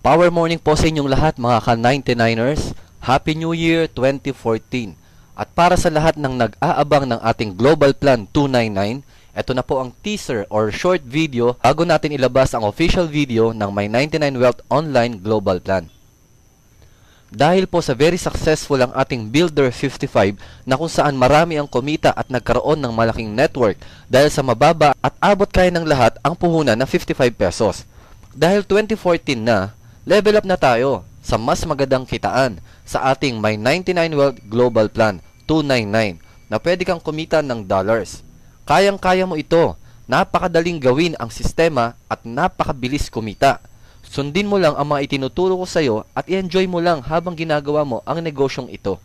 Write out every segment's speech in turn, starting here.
Power morning po sa inyong lahat mga ka-99ers. Happy New Year 2014. At para sa lahat ng nag-aabang ng ating Global Plan 299, ito na po ang teaser or short video bago natin ilabas ang official video ng My 99 Wealth Online Global Plan. Dahil po sa very successful ang ating Builder 55 na kung saan marami ang kumita at nagkaroon ng malaking network dahil sa mababa at abot kaya ng lahat ang puhunan na 55 pesos. Dahil 2014 na, level up na tayo sa mas magandang kitaan sa ating My 99 Wealth Global Plan 299 na pwede kang kumita ng dollars. Kayang-kaya mo ito, napakadaling gawin ang sistema at napakabilis kumita. Sundin mo lang ang mga itinuturo ko sa iyo at i-enjoy mo lang habang ginagawa mo ang negosyong ito.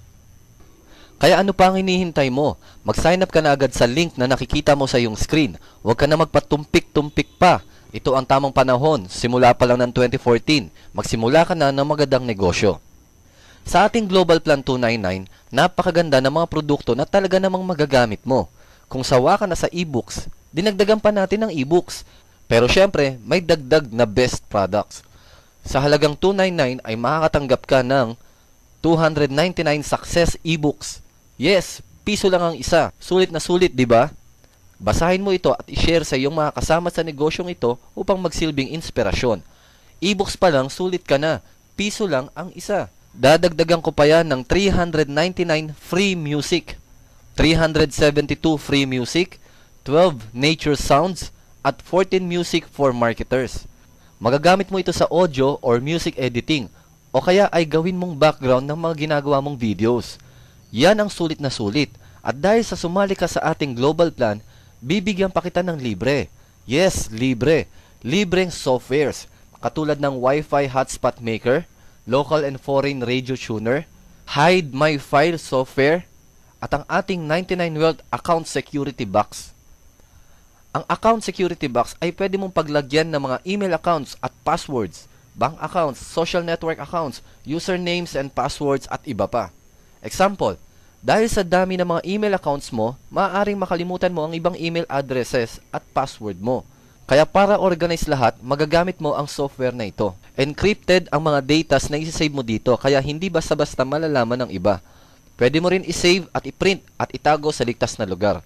Kaya ano pa ang hinihintay mo? Mag-sign up ka na agad sa link na nakikita mo sa iyong screen. Huwag ka na magpatumpik-tumpik pa. Ito ang tamang panahon, simula pa lang ng 2014, magsimula ka na ng magandang negosyo. Sa ating Global Plan 299, napakaganda ng mga produkto na talaga namang magagamit mo. Kung sawa ka na sa e-books, dinagdagan pa natin ng e-books. Pero syempre, may dagdag na best products. Sa halagang 299 ay makakatanggap ka ng 299 success e-books. Yes, piso lang ang isa. Sulit na sulit, di ba? Basahin mo ito at i-share sa iyong mga kasama sa negosyong ito upang magsilbing inspirasyon. E-books pa lang, sulit ka na. Piso lang ang isa. Dadagdagan ko pa yan ng 399 free music, 372 free music, 12 nature sounds, at 14 music for marketers. Magagamit mo ito sa audio or music editing o kaya ay gawin mong background ng mga ginagawa mong videos. Yan ang sulit na sulit. At dahil sa sumali ka sa ating global plan, bibigyan pa kita ng libre. Yes, libre. Libreng softwares katulad ng Wi-Fi hotspot maker, local and foreign radio tuner, hide my file software, at ang ating 99 Wealth account security box. Ang account security box ay pwede mong paglagyan ng mga email accounts at passwords, bank accounts, social network accounts, usernames and passwords at iba pa. Example, dahil sa dami ng mga email accounts mo, maaaring makalimutan mo ang ibang email addresses at password mo. Kaya para organize lahat, magagamit mo ang software na ito. Encrypted ang mga data na isi-save mo dito, kaya hindi basta-basta malalaman ng iba. Pwede mo rin i-save at i-print at itago sa ligtas na lugar.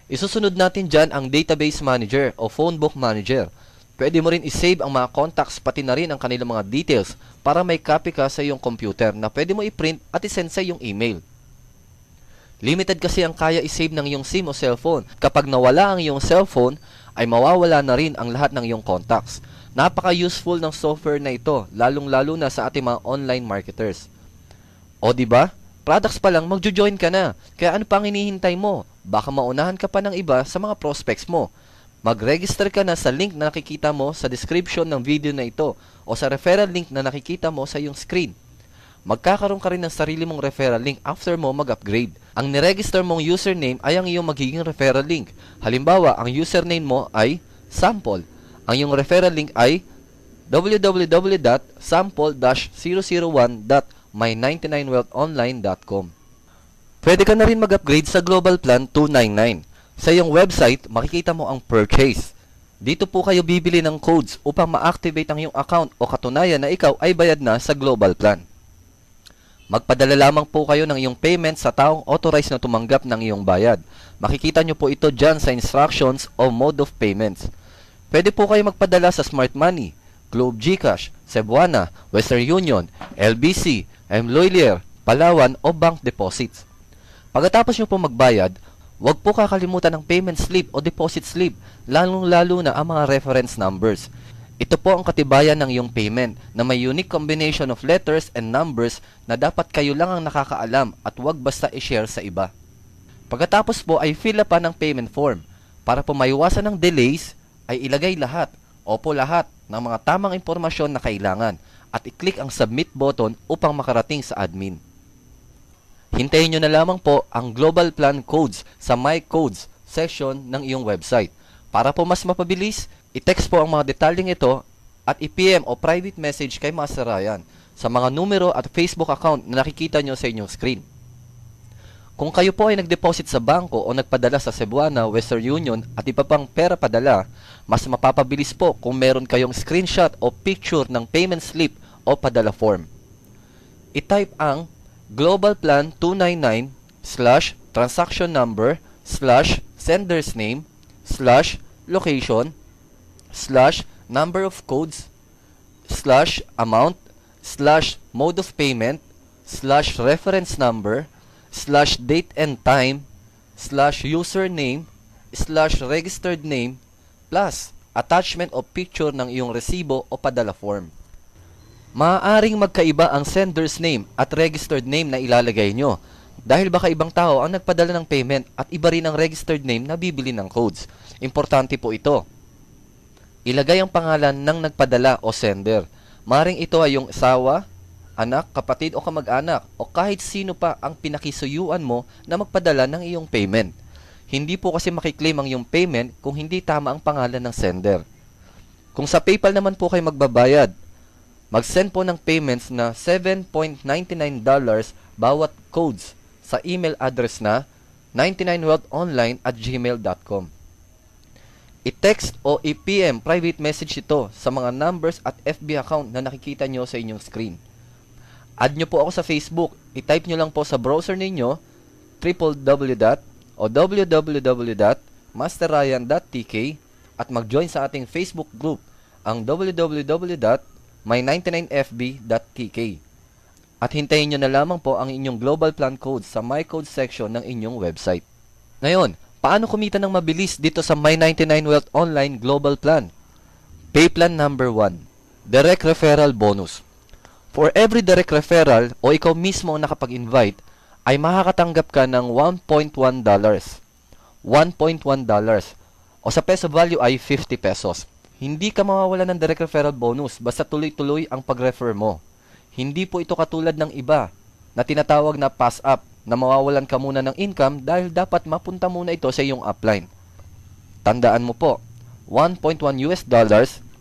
Isusunod natin dyan ang database manager o phone book manager. Pwede mo rin i-save ang mga contacts pati na rin ang kanilang mga details para may copy ka sa iyong computer na pwede mo i-print at i-send sa iyong email. Limited kasi ang kaya i-save ng iyong SIM o cellphone. Kapag nawala ang iyong cellphone, ay mawawala na rin ang lahat ng iyong contacts. Napaka-useful ng software na ito, lalong-lalo na sa ating mga online marketers. O diba? Products pa lang, magjo-join ka na. Kaya ano pang hinihintay mo? Baka maunahan ka pa ng iba sa mga prospects mo. Mag-register ka na sa link na nakikita mo sa description ng video na ito o sa referral link na nakikita mo sa iyong screen. Magkakaroon ka rin ng sarili mong referral link after mo mag-upgrade. Ang niregister mong username ay ang iyong magiging referral link. Halimbawa, ang username mo ay sample. Ang iyong referral link ay www.sample-001.my99wealthonline.com. Pwede ka na rin mag-upgrade sa Global Plan 299. Sa iyong website, makikita mo ang purchase. Dito po kayo bibili ng codes upang ma-activate ang iyong account o katunayan na ikaw ay bayad na sa Global Plan. Magpadala lamang po kayo ng iyong payment sa taong authorized na tumanggap ng iyong bayad. Makikita nyo po ito dyan sa instructions o mode of payments. Pwede po kayo magpadala sa Smart Money, Globe GCash, Cebuana, Western Union, LBC, Mloylier, Palawan o bank deposits. Pagkatapos nyo po magbayad, huwag po kakalimutan ng payment slip o deposit slip, lalong-lalo na ang mga reference numbers. Ito po ang katibayan ng iyong payment na may unique combination of letters and numbers na dapat kayo lang ang nakakaalam at huwag basta i-share sa iba. Pagkatapos po ay fill up pa ng payment form. Para po maiwasan ng delays, ay ilagay lahat o po lahat ng mga tamang impormasyon na kailangan at i-click ang submit button upang makarating sa admin. Hintayin nyo na lamang po ang Global Plan Codes sa My Codes section ng iyong website. Para po mas mapabilis, i-text po ang mga detalyeng ito at i-PM o private message kay Master Ryan sa mga numero at Facebook account na nakikita nyo sa inyong screen. Kung kayo po ay nag-deposit sa bangko o nagpadala sa Cebuana, Western Union at iba pang pera padala, mas mapapabilis po kung meron kayong screenshot o picture ng payment slip o padala form. I-type ang Global Plan 299 slash transaction number slash sender's name slash location slash number of codes slash amount slash mode of payment slash reference number slash date and time slash username slash registered name plus attachment o picture ng iyong resibo o padala form. Maaaring magkaiba ang sender's name at registered name na ilalagay nyo dahil baka ibang tao ang nagpadala ng payment at iba rin ang registered name na bibili ng codes. Importante po ito. Ilagay ang pangalan ng nagpadala o sender. Maring ito ay yung asawa, anak, kapatid o kamag-anak o kahit sino pa ang pinakisuyuan mo na magpadala ng iyong payment. Hindi po kasi makiklaim ang iyong payment kung hindi tama ang pangalan ng sender. Kung sa PayPal naman po kayo magbabayad, mag-send po ng payments na $7.99 bawat codes sa email address na 99wealthonline@gmail.com. I-text o i-PM private message ito sa mga numbers at FB account na nakikita nyo sa inyong screen. Add nyo po ako sa Facebook. I-type nyo lang po sa browser ninyo www.masterryan.tk at mag-join sa ating Facebook group ang www.my99fb.tk at hintayin nyo na lamang po ang inyong global plan code sa My Code section ng inyong website. Ngayon, paano kumita ng mabilis dito sa My99 Wealth Online Global Plan? Pay plan number 1, direct referral bonus. For every direct referral o ikaw mismo ang nakapag-invite, ay makakatanggap ka ng $1.1. $1.1 o sa peso value ay 50 pesos. Hindi ka mawawala ng direct referral bonus basta tuloy-tuloy ang pag-refer mo. Hindi po ito katulad ng iba na tinatawag na pass up na mawawalan ka muna ng income dahil dapat mapunta muna ito sa iyong upline. Tandaan mo po, $1.1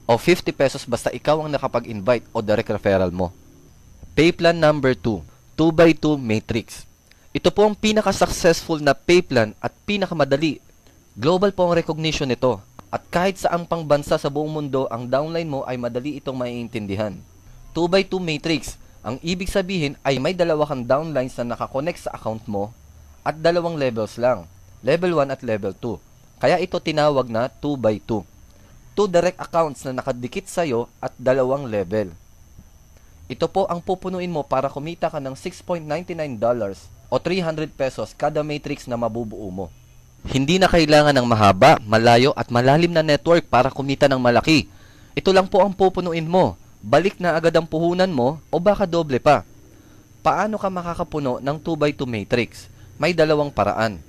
o 50 pesos basta ikaw ang nakapag-invite o direct referral mo. Pay plan number 2, 2x2 matrix. Ito po ang pinaka-successful na pay plan at pinakamadali. Global po ang recognition nito at kahit saang pang bansa sa buong mundo ang downline mo ay madali itong maiintindihan. 2x2 matrix, ang ibig sabihin ay may dalawa kang downlines na nakakonect sa account mo at dalawang levels lang, level 1 at level 2. Kaya ito tinawag na 2x2. 2 direct accounts na nakadikit sa'yo at dalawang level. Ito po ang pupunuin mo para kumita ka ng $6.99 o 300 pesos kada matrix na mabubuo mo. Hindi na kailangan ng mahaba, malayo at malalim na network para kumita ng malaki. Ito lang po ang pupunuin mo. Balik na agad ang puhunan mo o baka doble pa. Paano ka makakapuno ng 2x2 matrix? May dalawang paraan.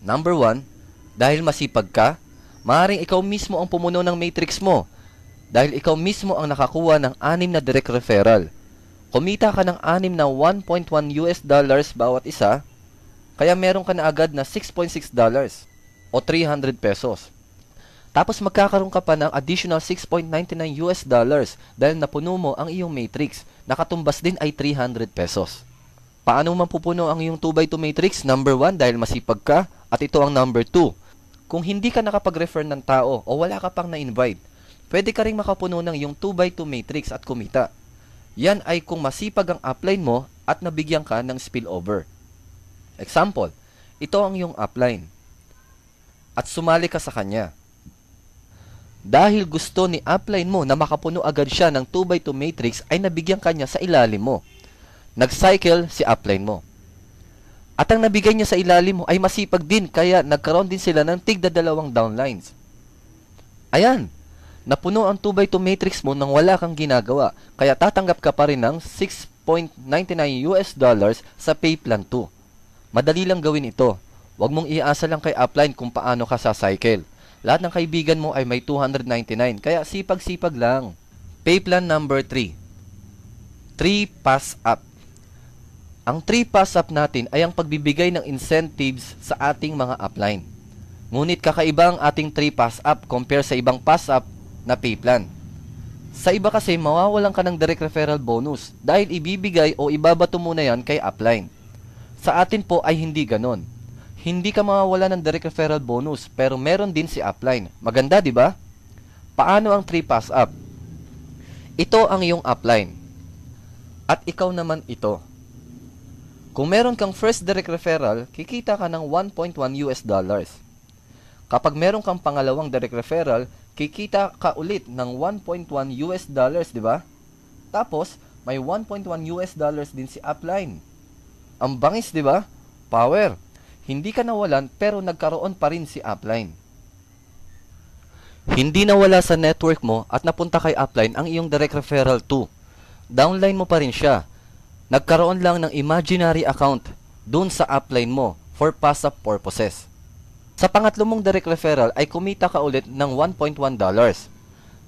Number 1, dahil masipag ka, maaaring ikaw mismo ang pumuno ng matrix mo. Dahil ikaw mismo ang nakakuha ng 6 na direct referral. Kumita ka ng 6 na $1.1 bawat isa, kaya meron ka na agad na $6.6 o 300 pesos. Tapos magkakaroon ka pa ng additional $6.99 dahil napuno mo ang iyong matrix. Nakatumbas din ay 300 pesos. Paano man pupuno ang iyong 2x2 matrix? Number 1, dahil masipag ka, at ito ang number 2. Kung hindi ka nakapag-refer ng tao o wala ka pang na-invite, pwede ka ring makapuno ng iyong 2x2 matrix at kumita. Yan ay kung masipag ang upline mo at nabigyan ka ng spillover. Example, ito ang iyong upline at sumali ka sa kanya. Dahil gusto ni upline mo na makapuno agad siya ng 2x2 matrix ay nabigyan kanya sa ilalim mo. Nag-cycle si upline mo. At ang nabigay niya sa ilalim mo ay masipag din kaya nagkaroon din sila ng tigda dalawang downlines. Ayan, napuno ang 2x2 matrix mo nang wala kang ginagawa kaya tatanggap ka pa rin ng $6.99 sa pay plan 2. Madali lang gawin ito. Huwag mong iasa lang kay upline kung paano ka sa cycle. Lahat ng kaibigan mo ay may $299 kaya sipag-sipag lang. Pay plan number 3, 3 pass up. Ang 3 pass up natin ay ang pagbibigay ng incentives sa ating mga upline. Ngunit kakaiba ang ating 3 pass up compare sa ibang pass up na pay plan. Sa iba kasi mawawalan ka ng direct referral bonus dahil ibibigay o ibabato muna yan kay upline. Sa atin po ay hindi ganon. Hindi ka mawawala ng direct referral bonus pero meron din si upline. Maganda, di ba? Paano ang 3 pass up? Ito ang iyong upline. At ikaw naman ito. Kung meron kang first direct referral, kikita ka ng 1.1 US dollars. Kapag meron kang pangalawang direct referral, kikita ka ulit ng 1.1 US dollars, di ba? Tapos, may 1.1 US dollars din si upline. Ang bangis, di ba? Power. Hindi ka nawalan pero nagkaroon pa rin si upline. Hindi nawala sa network mo at napunta kay upline ang iyong direct referral 2. Downline mo pa rin siya. Nagkaroon lang ng imaginary account dun sa upline mo for pass-up purposes. Sa pangatlo mong direct referral ay kumita ka ulit ng 1.1 dollars.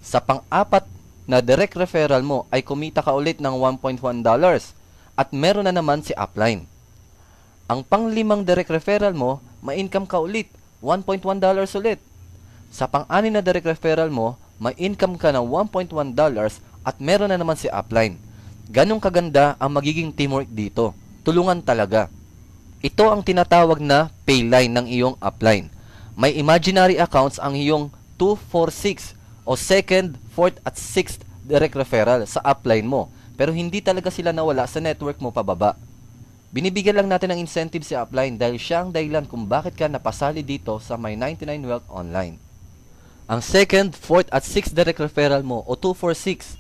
Sa pang-apat na direct referral mo ay kumita ka ulit ng 1.1 dollars at meron na naman si upline. Ang pang-limang direct referral mo, ma-income ka ulit, 1.1 dollars ulit. Sa pang-anim na direct referral mo, ma-income ka ng 1.1 dollars at meron na naman si upline. Ganong kaganda ang magiging teamwork dito. Tulungan talaga. Ito ang tinatawag na payline ng iyong upline. May imaginary accounts ang iyong 2, 4, 6 o second, fourth at sixth direct referral sa upline mo. Pero hindi talaga sila nawala sa network mo pababa. Binibigyan lang natin ng incentive si upline dahil siya ang dahilan kung bakit ka napasali dito sa My 99 Wealth Online. Ang second, fourth at sixth direct referral mo o 2, 4, 6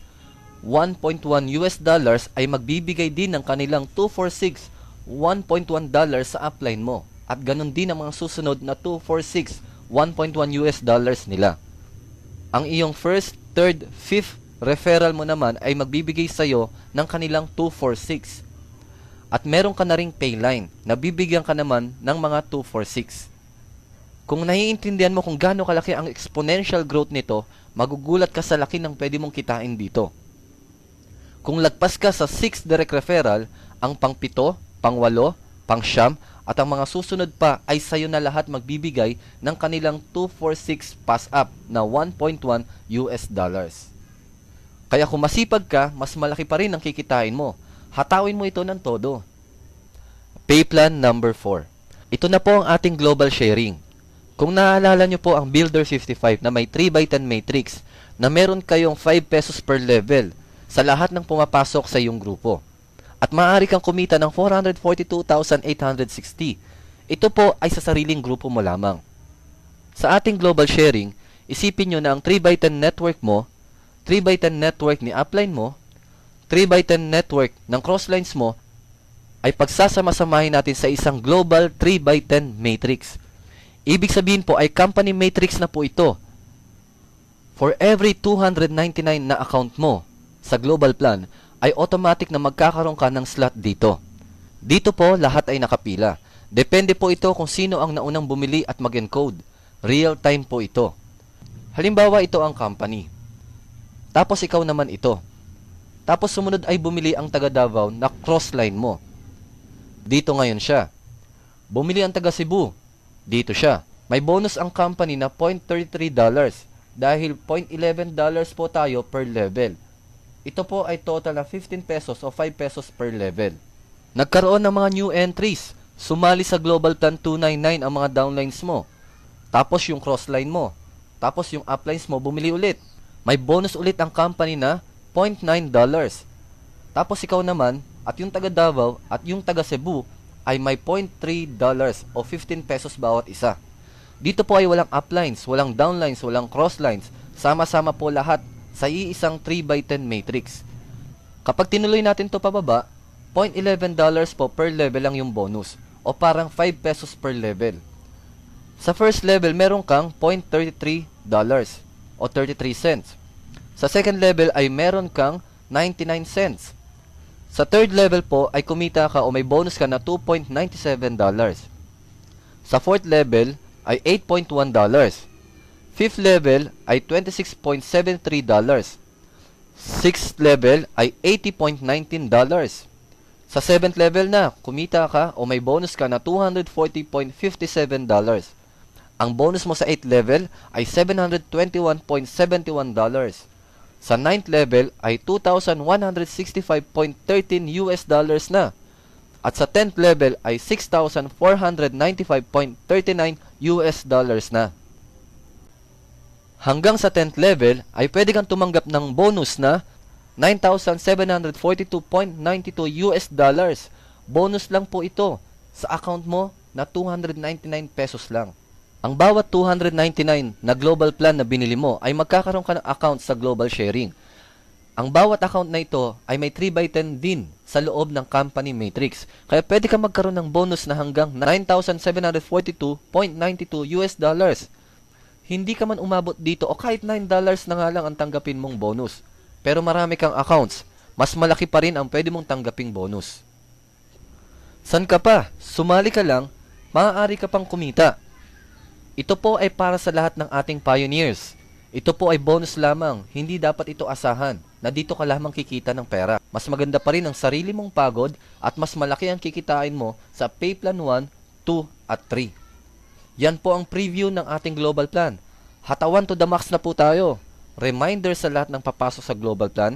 1.1 US dollars ay magbibigay din ng kanilang 246 1.1 dollars sa upline mo at ganun din ang mga susunod na 246 1.1 US dollars nila. Ang iyong first, third, fifth referral mo naman ay magbibigay sa'yo ng kanilang 246 at meron ka na ring payline na bibigyan ka naman ng mga 246. Kung naiintindihan mo kung gaano kalaki ang exponential growth nito, magugulat ka sa laki ng pwede mong kitain dito. Kung lagpas ka sa 6th direct referral, ang pang-7, pang-8, pang-9 at ang mga susunod pa ay sayo na lahat magbibigay ng kanilang 246 pass-up na 1.1 US dollars. Kaya kung masipag ka, mas malaki pa rin ang kikitain mo. Hatawin mo ito ng todo. Pay plan number 4. Ito na po ang ating global sharing. Kung naaalala nyo po ang Builder 55 na may 3x10 matrix na meron kayong 5 pesos per level sa lahat ng pumapasok sa iyong grupo. At maaari kang kumita ng 442,860. Ito po ay sa sariling grupo mo lamang. Sa ating global sharing, isipin nyo na ang 3x10 network mo, 3x10 network ni upline mo, 3x10 network ng crosslines mo, ay pagsasama-samahin natin sa isang global 3x10 matrix. Ibig sabihin po ay company matrix na po ito. For every 299 na account mo sa global plan, ay automatic na magkakaroon ka ng slot dito. Dito po, lahat ay nakapila. Depende po ito kung sino ang naunang bumili at mag-encode. Real time po ito. Halimbawa, ito ang company. Tapos ikaw naman ito. Tapos sumunod ay bumili ang taga Davao na crossline mo. Dito ngayon siya. Bumili ang taga Cebu. Dito siya. May bonus ang company na $0.33 dahil $0.11 po tayo per level. Ito po ay total na 15 pesos o 5 pesos per level. Nagkaroon ng mga new entries. Sumali sa Global Plan 299 ang mga downlines mo. Tapos yung crossline mo. Tapos yung uplines mo bumili ulit. May bonus ulit ang company na $0.9. Tapos ikaw naman at yung taga Davao at yung taga Cebu ay may $0.3 o 15 pesos bawat isa. Dito po ay walang uplines, walang downlines, walang crosslines. Sama-sama po lahat sa iisang 3x10 matrix. Kapag tinuloy natin to pababa, $0.11 po per level lang yung bonus o parang 5 pesos per level. Sa first level, meron kang $0.33 o 33 cents. Sa second level ay meron kang 99 cents. Sa third level po ay kumita ka o may bonus ka na $2.97. Sa fourth level ay $8.1. Fifth level ay $26.73. Sixth level ay $80.19. Sa seventh level na, kumita ka o may bonus ka na $240.57. Ang bonus mo sa 8th level ay $721.71. Sa 9th level ay $2,165.13 US dollars na. At sa 10th level ay $6,495.39 US dollars na. Hanggang sa 10th level ay pwede kang tumanggap ng bonus na 9,742.92 US dollars. Bonus lang po ito sa account mo na 299 pesos lang. Ang bawat 299 na global plan na binili mo ay magkakaroon ka ng account sa global sharing. Ang bawat account na ito ay may 3x10 din sa loob ng company matrix. Kaya pwede ka magkaroon ng bonus na hanggang 9,742.92 US dollars. Hindi ka man umabot dito o kahit $9 na nga lang ang tanggapin mong bonus. Pero marami kang accounts, mas malaki pa rin ang pwede mong tanggaping bonus. San ka pa? Sumali ka lang, maaari ka pang kumita. Ito po ay para sa lahat ng ating pioneers. Ito po ay bonus lamang, hindi dapat ito asahan na dito ka lamang kikita ng pera. Mas maganda pa rin ang sarili mong pagod at mas malaki ang kikitain mo sa Pay Plan 1, 2 at 3. Yan po ang preview ng ating global plan. Hatawan to the max na po tayo. Reminder sa lahat ng papasok sa global plan.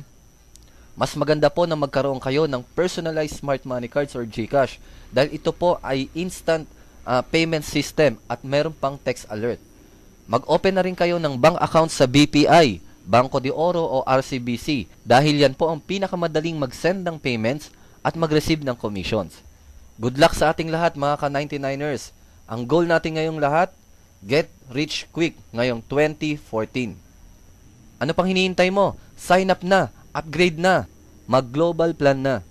Mas maganda po na magkaroon kayo ng personalized smart money cards or GCash dahil ito po ay instant payment system at meron pang text alert. Mag-open na rin kayo ng bank account sa BPI, Banco de Oro o RCBC dahil yan po ang pinakamadaling mag-send ng payments at mag-receive ng commissions. Good luck sa ating lahat mga ka-99ers. Ang goal natin ngayong lahat, get rich quick ngayong 2014. Ano pang hinihintay mo? Sign up na, upgrade na, mag-global plan na.